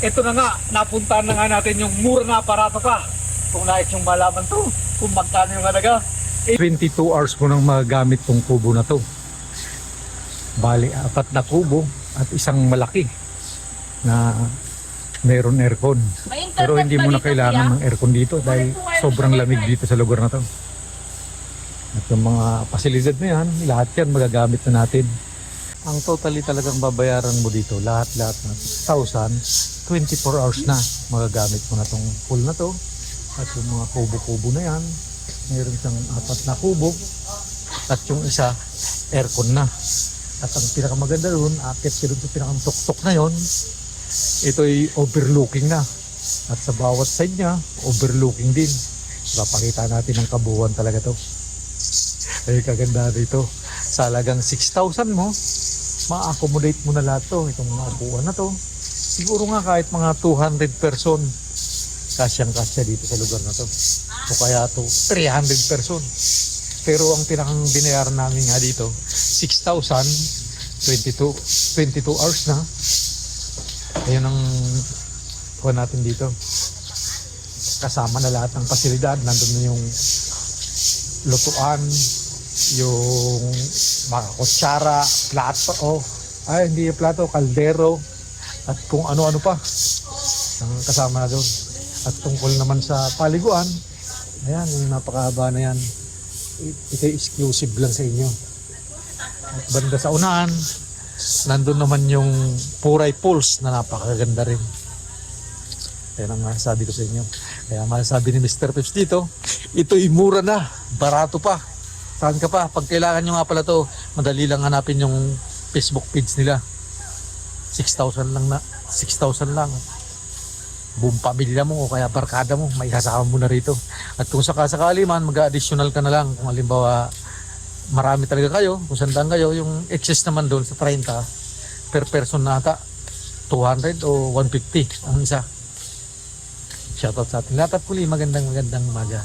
ito na nga, napuntahan na nga natin yung mura na aparato pa. Kung nais yung malaman to, kung magkano yung halaga. 22 hours mo nang magagamit tong kubo na to. Bali, 4 na kubo at isang malaki na mayroon aircon. Pero hindi mo na kailangan ng aircon dito dahil sobrang lamig dito sa lugar na to. At yung mga pasilidad na yan, lahat yan magagamit na natin. Ang totally talagang babayaran mo dito, lahat-lahat na 6,000, 24 hours na magagamit mo na tong pool na to. At yung mga kubo-kubo na yan, mayroon siyang 4 na kubo at yung isa, aircon na. At ang pinakamaganda doon, akit ka doon sa pinakatuktok na yon, ito'y overlooking na. At sa bawat side niya, overlooking din. Papakita natin ang kabuuan talaga to. Ay kaganda dito. Sa halagang 6,000 mo, ma-accommodate mo na lahat to. Itong mga upuan na to. Siguro nga kahit mga 200 person, kasyang-kasya dito sa lugar na to. O kaya to 300 person. Pero ang pinakang binayaran namin nga dito, 6,000, 22 hours na. Ayun ang kuha natin dito. Kasama na lahat ng pasilidad. Nandun na yung lutuan, yung mga kutsara, plato, hindi yung plato, kaldero, at kung ano-ano pa ang kasama na doon. At tungkol naman sa paliguan, ayan, yung napakahaba na yan, ito exclusive lang sa inyo. At banda sa unahan, nandun naman yung Puray Pools na napakaganda rin. Yan ang masasabi ko sa inyo. Kaya masasabi ni Mr. Pips dito, ito'y mura na, barato pa. Saan ka pa? Pag kailangan nyo nga pala to, madali lang hanapin yung Facebook page nila. 6,000 lang na, 6,000 lang. Buong pamilya mo o kaya barkada mo, may kasama mo na rito. At kung sakasakali man, mag-additional ka na lang. Kung halimbawa, marami talaga kayo, kung sandaan kayo, yung excess naman doon sa 30, per person na ata, 200 o 150 ang isa. Shoutout sa ating lahat at muli magandang umaga.